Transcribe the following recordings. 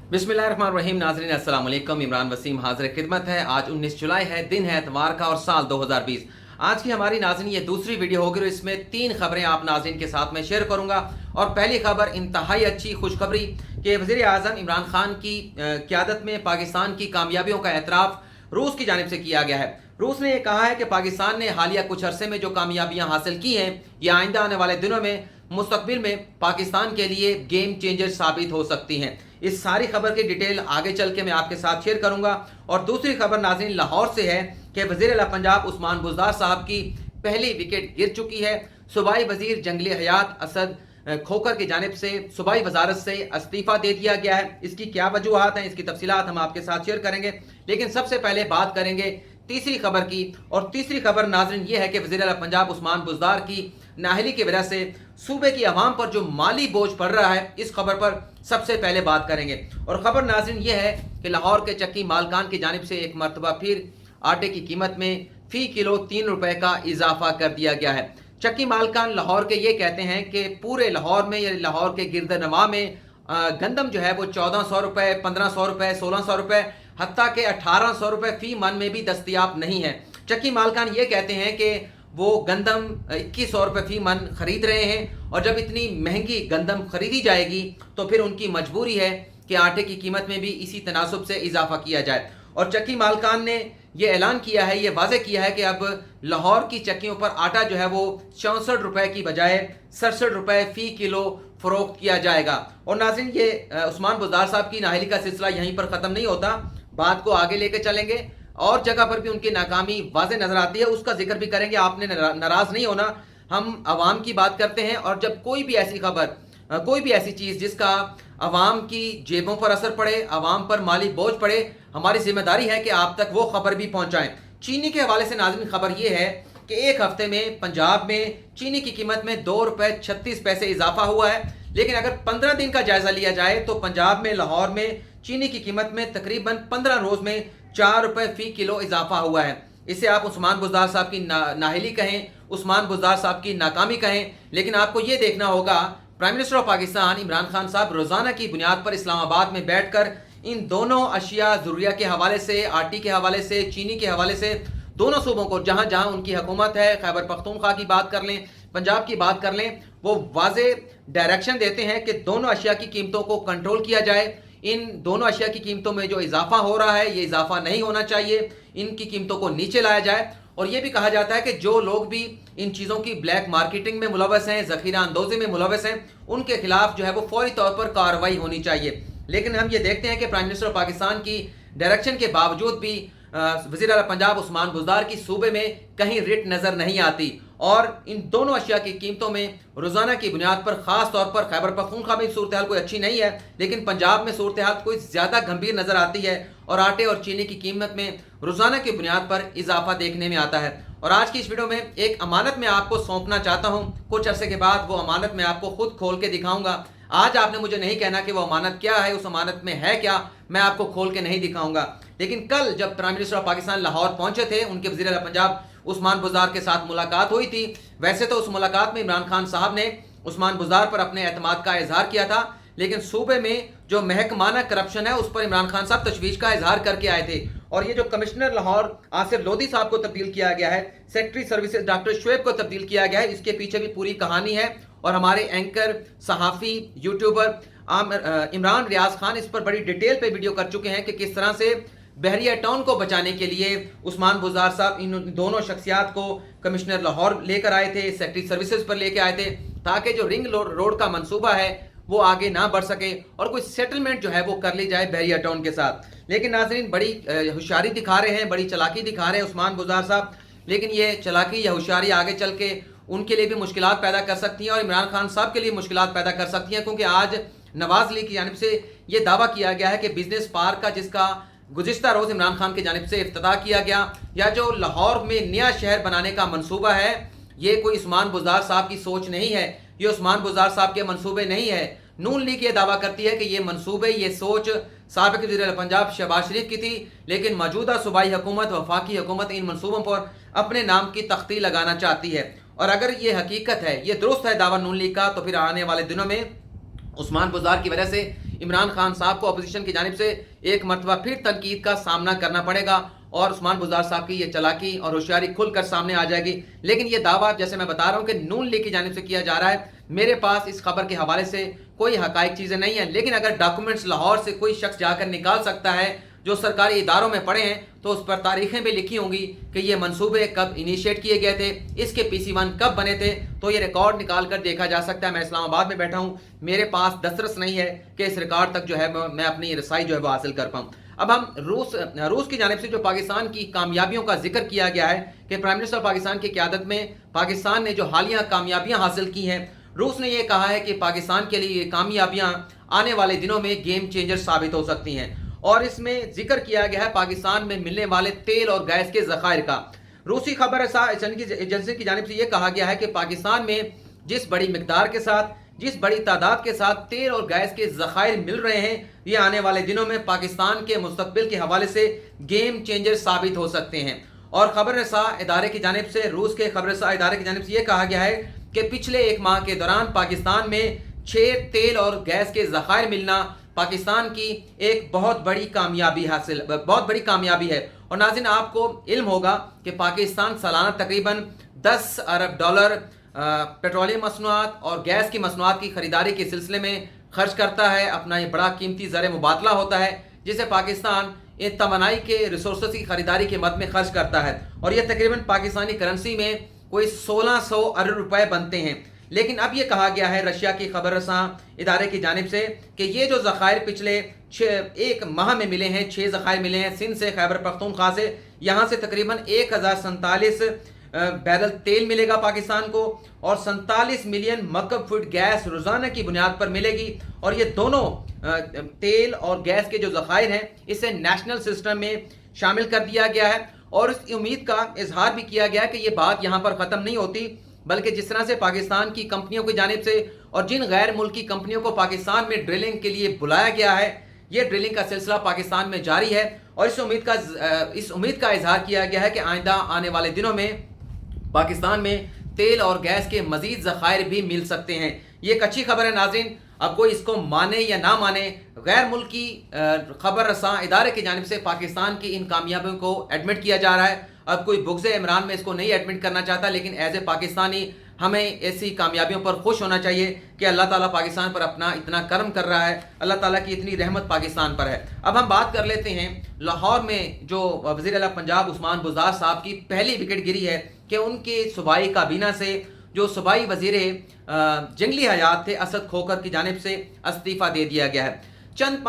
बिस्मिल्लाहिर्रहमानिर्रहीम। नाज़रीन अस्सलाम वालेकुम। इमरान वसीम हाज़िर खिदमत है। आज 19 जुलाई है, दिन है एतवार का और साल 2020। आज की हमारी नाज़रीन ये दूसरी वीडियो होगी और इसमें 3 खबरें आप नाज़रीन के साथ में शेयर करूंगा। और पहली खबर इंतहाई अच्छी खुशखबरी कि वज़ीर आज़म इमरान खान की क़यादत में पाकिस्तान की कामयाबियों का एतराफ़ रूस की जानिब से किया गया है। रूस ने यह कहा है कि पाकिस्तान ने हालिया कुछ अरसे में जो कामयाबियां हासिल की हैं, ये आइंदा आने वाले दिनों में मुस्तकबिल में पाकिस्तान के लिए गेम चेंजर साबित हो सकती हैं। इस सारी खबर की डिटेल आगे चल के मैं आपके साथ शेयर करूंगा। और दूसरी खबर नाज़रीन लाहौर से है कि वज़ीर आला पंजाब उस्मान बुज़दार साहब की पहली विकेट गिर चुकी है। सूबाई वज़ीर जंगली हयात असद खोकर की जानिब से सूबाई वजारत से इस्तीफ़ा दे दिया गया है। इसकी क्या वजूहात हैं, इसकी तफसीलात हम आपके साथ शेयर करेंगे। लेकिन सबसे पहले बात करेंगे तीसरी खबर की। और तीसरी खबर नाज़रीन ये है कि वज़ीर आला पंजाब उस्मान बुज़दार की नाअहली की वजह से सूबे की आवाम पर जो माली बोझ पड़ रहा है, इस खबर पर सबसे पहले बात करेंगे। और खबर नाज़रीन ये है कि लाहौर के चक्की मालकान की जानिब से एक मरतबा फिर आटे की कीमत में फ़ी किलो 3 रुपए का इजाफा कर दिया गया है। चक्की मालकान लाहौर के ये कहते हैं कि पूरे लाहौर में या लाहौर के गिरदनवा में गंदम जो है वो 1400 रुपए, 1500 रुपए, 1600 रुपए, हत्ता के 1800 रुपए फी मन में भी दस्तयाब नहीं है। चक्की मालकान ये कहते हैं कि वो गंदम 2100 रुपए फी मन खरीद रहे हैं और जब इतनी महंगी गंदम खरीदी जाएगी तो फिर उनकी मजबूरी है कि आटे की कीमत में भी इसी तनासब से इजाफा किया जाए। और चक्की मालकान ने ये ऐलान किया है, ये वाज़े किया है कि अब लाहौर की चक्कियों पर आटा जो है वो 64 रुपए की बजाय 67 रुपए फ़ी किलो फ़रोख्त किया जाएगा। और नाज़रीन ये उस्मान बुज़दार साहब की नाअहली का सिलसिला यहीं पर ख़त्म नहीं होता, बात को आगे लेकर चलेंगे। और जगह पर भी उनकी नाकामी वाज़े नज़र आती है, उसका जिक्र भी करेंगे। आपने नाराज़ नहीं होना, हम आवाम की बात करते हैं और जब कोई भी ऐसी खबर, कोई भी ऐसी चीज़ जिसका आवाम की जेबों पर असर पड़े, आवाम पर माली बोझ पड़े, हमारी जिम्मेदारी है कि आप तक वो खबर भी पहुंचाएं। चीनी के हवाले से नाज़रीन खबर ये है कि एक हफ्ते में पंजाब में चीनी की कीमत में 2 रुपए 36 पैसे इजाफा हुआ है। लेकिन अगर 15 दिन का जायजा लिया जाए तो पंजाब में लाहौर में चीनी की कीमत में तकरीबन 15 रोज में 4 रुपए फी किलो इजाफा हुआ है। इसे आप उस्मान बुज़दार साहब की नाअहली कहें, उस्मान बुज़दार साहब की नाकामी कहें, लेकिन आपको ये देखना होगा prime minister of Pakistan Imran Khan साहब रोजाना की बुनियाद पर इस्लामाबाद में बैठकर इन दोनों अशिया ज़रूरिया के हवाले से, आटे के हवाले से, चीनी के हवाले से दोनों सूबों को जहां जहां उनकी हुकूमत है, खैबर पख्तूनख्वा की बात कर लें, पंजाब की बात कर लें, वो वाज़े डायरेक्शन देते हैं कि दोनों अशिया की कीमतों को कंट्रोल किया जाए। इन दोनों अशिया की कीमतों में जो इजाफा हो रहा है, ये इजाफा नहीं होना चाहिए, इनकी कीमतों को नीचे लाया जाए। और ये भी कहा जाता है कि जो लोग भी इन चीज़ों की ब्लैक मार्केटिंग में मुलव्वस हैं, ज़ख़ीरा अंदोज़ी में मुलव्वस हैं, उनके खिलाफ जो है वो फौरी तौर पर कार्रवाई होनी चाहिए। लेकिन हम ये देखते हैं कि प्राइम मिनिस्टर ऑफ पाकिस्तान की डायरेक्शन के बावजूद भी वज़ीर आला पंजाब उस्मान बुज़दार की सूबे में कहीं रिट नज़र नहीं आती। और इन दोनों अशिया की कीमतों में रोज़ाना की बुनियाद पर ख़ास तौर पर खैबर पख्तूनख्वा में सूरत हाल कोई अच्छी नहीं है, लेकिन पंजाब में सूरत हाल कोई ज़्यादा गंभीर नज़र आती है और आटे और चीनी की कीमत में रोज़ाना की बुनियाद पर इजाफा देखने में आता है। और आज की इस वीडियो में एक अमानत मैं आपको सौंपना चाहता हूँ। कुछ अरसे के बाद वो अमानत मैं आपको खुद खोल के दिखाऊंगा। आज आपने मुझे नहीं कहना कि वो अमानत क्या है, उस अमानत में है क्या, मैं आपको खोल के नहीं दिखाऊंगा। लेकिन कल जब prime minister of Pakistan Lahore पहुंचे थे, उनके वज़ीर आला पंजाब उस्मान बुज़दार के साथ मुलाकात हुई थी। वैसे तो उस मुलाकात में इमरान खान साहब ने उस्मान बुज़दार पर अपने एतमाद का इजहार किया था, लेकिन सूबे में जो महकमाना करप्शन है उस पर इमरान खान साहब तशवीश का इजहार करके आए थे। और ये जो कमिश्नर लाहौर आसिफ लोधी साहब को तब्दील किया गया है, सेक्रेटरी सर्विसेज डॉक्टर शुएब को तब्दील किया गया है, इसके पीछे भी पूरी कहानी है। और हमारे एंकर, सहाफ़ी, यूट्यूबर इमरान रियाज खान इस पर बड़ी डिटेल पे वीडियो कर चुके हैं कि किस तरह से बहरिया टाउन को बचाने के लिए उस्मान बुज़दार साहब इन दोनों शख्सियात को कमिश्नर लाहौर लेकर आए थे, सेक्रेटरी सर्विसेज पर लेकर आए थे, ताकि जो रिंग रोड का मंसूबा है वो आगे ना बढ़ सके और कोई सेटलमेंट जो है वो कर ली जाए बहरिया टाउन के साथ। लेकिन नाज़रीन बड़ी होशियारी दिखा रहे हैं, बड़ी चालाकी दिखा रहे हैं उस्मान बुज़दार साहब, लेकिन ये चालाकी या होशियारी आगे चल के उनके लिए भी मुश्किलात पैदा कर सकती हैं और इमरान खान साहब के लिए मुश्किलात पैदा कर सकती हैं। क्योंकि आज नवाज लीग की जानिब से ये दावा किया गया है कि बिजनेस पार्क का, जिसका गुज़िश्ता रोज़ इमरान खान की जानिब से इफ्तिताह किया गया, या जो लाहौर में नया शहर बनाने का मंसूबा है, ये कोई उस्मान बुज़दार साहब की सोच नहीं है, ये उस्मान बुज़दार साहब के मंसूबे नहीं है। नून लीग ये दावा करती है कि ये मंसूबे, ये सोच साबिक़ वज़ीर आला पंजाब शहबाज शरीफ की थी, लेकिन मौजूदा सूबाई हुकूमत, वफाकी हुकूमत इन मंसूबों पर अपने नाम की तख्ती लगाना चाहती है। और अगर ये हकीकत है, ये दुरुस्त है दावा नून लीग का, तो फिर आने वाले दिनों में उस्मान बुज़दार की वजह से इमरान खान साहब को अपोजिशन की जानिब से एक मरतबा फिर तनकीद का सामना करना पड़ेगा और उस्मान बुज़दार साहब की ये चालाकी और होशियारी खुलकर सामने आ जाएगी। लेकिन ये दावा जैसे मैं बता रहा हूँ कि नून लीग की जानिब से किया जा रहा है। मेरे पास इस खबर के हवाले से कोई हकाइक चीज़ें नहीं है, लेकिन अगर डॉक्यूमेंट्स लाहौर से कोई शख्स जाकर निकाल सकता है जो सरकारी इदारों में पढ़े हैं तो उस पर तारीखें भी लिखी होंगी कि ये मंसूबे कब इनिशिएट किए गए थे, इसके PC1 कब बने थे, तो ये रिकॉर्ड निकाल कर देखा जा सकता है। मैं इस्लामाबाद में बैठा हूँ, मेरे पास दस्तरस नहीं है कि इस रिकॉर्ड तक जो है मैं अपनी रसाई जो है वो हासिल कर पाऊँ। अब हम रूस की जानिब से जो पाकिस्तान की कामयाबियों का जिक्र किया गया है कि प्राइम मिनिस्टर पाकिस्तान की क़यादत में पाकिस्तान ने जो हालिया कामयाबियाँ हासिल की हैं, रूस ने यह कहा है कि पाकिस्तान के लिए ये कामयाबियाँ आने वाले दिनों में गेम चेंजर साबित हो सकती हैं। और इसमें जिक्र किया गया है पाकिस्तान में मिलने वाले तेल और गैस के ज़खायर का। रूसी खबर एजेंसी की जानिब से यह कहा गया है कि पाकिस्तान में जिस बड़ी मिकदार के साथ, जिस बड़ी तादाद के साथ तेल और गैस के ज़खायर मिल रहे हैं, ये आने वाले दिनों में पाकिस्तान के मुस्तकबिल के हवाले से गेम चेंजर साबित हो सकते हैं। और खबर रसा इदारे की जानिब से, रूस के खबर रसा इदारे की जानिब से यह कहा गया है कि पिछले एक माह के दौरान पाकिस्तान में 6 तेल और गैस के ज़खायर मिलना पाकिस्तान की एक बहुत बड़ी कामयाबी है। और नाज़रीन, आपको इल्म होगा कि पाकिस्तान सालाना तकरीबन $10 अरब पेट्रोलियम मसनूआत और गैस की मसनूआत की खरीदारी के सिलसिले में खर्च करता है। अपना ये बड़ा कीमती ज़र मुबादला होता है जिसे पाकिस्तान तवानाई के रिसोर्सेज की खरीदारी के मद में खर्च करता है, और यह तकरीबन पाकिस्तानी करेंसी में कोई 1600 अरब रुपए बनते हैं। लेकिन अब यह कहा गया है रशिया की खबर रसां इदारे की जानिब से कि ये जो ज़खायर पिछले एक माह में मिले हैं, 6 ज़खायर मिले हैं सिंध से, खैबर पख्तूनख्वा से, यहाँ से तकरीबन 1047 बैरल तेल मिलेगा पाकिस्तान को और 47 मिलियन मकब फुट गैस रोज़ाना की बुनियाद पर मिलेगी। और ये दोनों तेल और गैस के जो ज़खायर हैं इसे नेशनल सिस्टम में शामिल कर दिया गया है। और इस उम्मीद का इजहार भी किया गया कि ये बात यहाँ पर ख़त्म नहीं होती, बल्कि जिस तरह से पाकिस्तान की कंपनियों की जानिब से और जिन गैर मुल्की कंपनियों को पाकिस्तान में ड्रिलिंग के लिए बुलाया गया है, ये ड्रिलिंग का सिलसिला पाकिस्तान में जारी है। और इस उम्मीद का इजहार किया गया है कि आइंदा आने वाले दिनों में पाकिस्तान में तेल और गैस के मजीद ज़खायर भी मिल सकते हैं। ये एक अच्छी खबर है नाज़रीन। अब कोई इसको माने या ना माने, गैर मुल्की खबर रसां इदारे की जानिब से पाकिस्तान की इन कामयाबियों को एडमिट किया जा रहा है। अब कोई बुग़्ज़ इमरान में इसको नहीं एडमिट करना चाहता, लेकिन एज ए पाकिस्तानी हमें ऐसी कामयाबियों पर खुश होना चाहिए कि अल्लाह ताला पाकिस्तान पर अपना इतना करम कर रहा है, अल्लाह ताला की इतनी रहमत पाकिस्तान पर है। अब हम बात कर लेते हैं लाहौर में जो वज़ीर आला पंजाब उस्मान बुज़दार साहब की पहली विकेट गिरी है कि उनके सूबाई काबीना से जो सूबाई वज़ीर जंगली हयात थे असद खोखर की जानिब से इस्तीफ़ा दे दिया गया है। चंद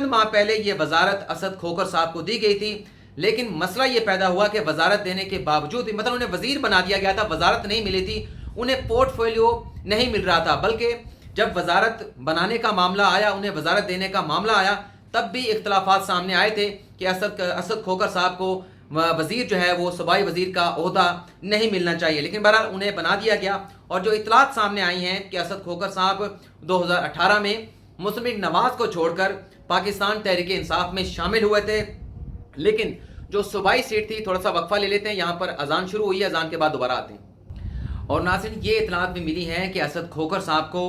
माह पहले ये वजारत असद खोखर साहब को दी गई थी, लेकिन मसला ये पैदा हुआ कि वजारत देने के बावजूद, मतलब उन्हें वजीर बना दिया गया था, वजारत नहीं मिली थी, उन्हें पोर्टफोलियो नहीं मिल रहा था। बल्कि जब वजारत बनाने का मामला आया, उन्हें वजारत देने का मामला आया, तब भी इख्तलाफात सामने आए थे कि असद खोखर साहब को वजीर जो है वो सूबाई वजीर का ओहदा नहीं मिलना चाहिए, लेकिन बहरहाल उन्हें बना दिया गया। और जो इतलात सामने आई हैं कि असद खोखर साहब 2018 में मुस्लिम लीग नवाज को छोड़कर पाकिस्तान तहरीक इंसाफ में शामिल हुए थे, लेकिन जो सूबाई सीट थी, थोड़ा सा वक्फा ले लेते हैं, यहाँ पर अजान शुरू हुई है, अजान के बाद दोबारा आते हैं। और नाज़रीन, ये इतलात भी मिली है कि असद खोखर साहब को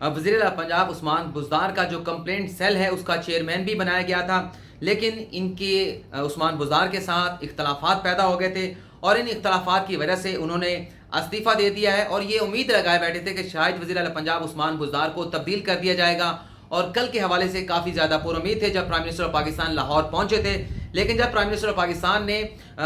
वज़ीर आला पंजाब उस्मान बुज़दार का जो कंप्लेंट सेल है उसका चेयरमैन भी बनाया गया था, लेकिन इनके उस्मान बुज़दार के साथ इख्तलाफात पैदा हो गए थे और इन इख्तलाफात की वजह से उन्होंने इस्तीफ़ा दे दिया है। और ये उम्मीद लगाए बैठे थे कि शायद वज़ीर आला पंजाब उस्मान बुज़दार को तब्दील कर दिया जाएगा, और कल के हवाले से काफ़ी ज़्यादा पुरुम्मीद थे जब prime minister of Pakistan Lahore पहुँचे थे। लेकिन जब प्राइम मिनिस्टर ऑफ पाकिस्तान ने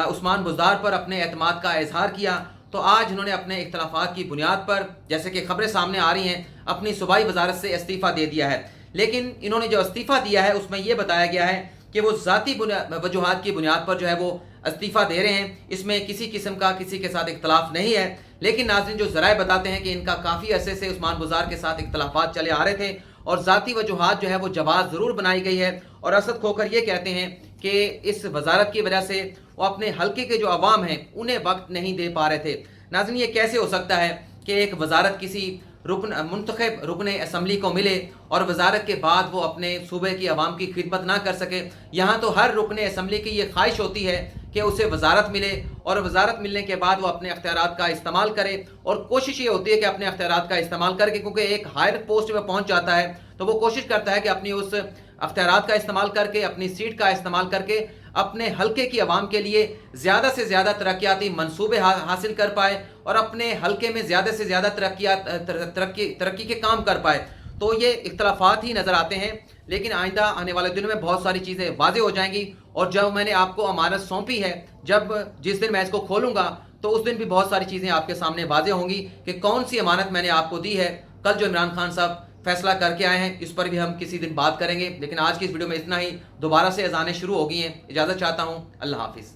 उस्मान बुज़दार पर अपने एतमाद का इजहार किया, तो आज उन्होंने अपने इख्तलाफात की बुनियाद पर, जैसे कि खबरें सामने आ रही हैं, अपनी सूबाई वजारत से इस्तीफ़ा दे दिया है। लेकिन इन्होंने जो इस्तीफ़ा दिया है उसमें यह बताया गया है कि वो ज़ाती वजूहात की बुनियाद पर जो है वो इस्तीफ़ा दे रहे हैं, इसमें किसी किस्म का किसी के साथ इख्तलाफ नहीं है। लेकिन नाज़रीन, जो ज़राए बताते हैं कि इनका काफ़ी अरसे से उस्मान बुज़दार के साथ इख्तलाफात चले आ रहे थे और ज़ाती वजूहात जो है वो जवाज़ ज़रूर बनाई गई है। और असद खोखर ये कहते हैं कि इस वजारत की वजह से वो अपने हल्के के जो अवाम हैं उन्हें वक्त नहीं दे पा रहे थे। नाज़रीन, ये कैसे हो सकता है कि एक वजारत किसी मुंतखब रुकन असम्बली को मिले और वजारत के बाद वो अपने सूबे की आवाम की खिदमत ना कर सके। यहाँ तो हर रुकन असम्बली की ये ख्वाहिश होती है कि उसे वजारत मिले और वजारत मिलने के बाद वो अपने अख्तियारात का इस्तेमाल करे, और कोशिश ये होती है कि अपने अख्तियारात का इस्तेमाल करके, क्योंकि एक हायर पोस्ट में पहुँच जाता है तो वो कोशिश करता है कि अपनी उस अख्तियारात का इस्तेमाल करके, अपनी सीट का इस्तेमाल करके अपने हल्के की आवाम के लिए ज़्यादा से ज़्यादा तरक्याती मंसूबे हासिल कर पाए और अपने हल्के में ज़्यादा से ज़्यादा तरक्की के काम कर पाए। तो ये इख्तलाफात ही नज़र आते हैं, लेकिन आइंदा आने वाले दिनों में बहुत सारी चीज़ें वाज़ेह हो जाएंगी। और जब मैंने आपको अमानत सौंपी है, जिस दिन मैं इसको खोलूँगा तो उस दिन भी बहुत सारी चीज़ें आपके सामने वाज़ेह होंगी कि कौन सी अमानत मैंने आपको दी है। कल जो इमरान खान साहब फैसला करके आए हैं इस पर भी हम किसी दिन बात करेंगे, लेकिन आज की इस वीडियो में इतना ही। दोबारा से अज़ानें शुरू हो गई हैं। इजाज़त चाहता हूँ। अल्लाह हाफिज़।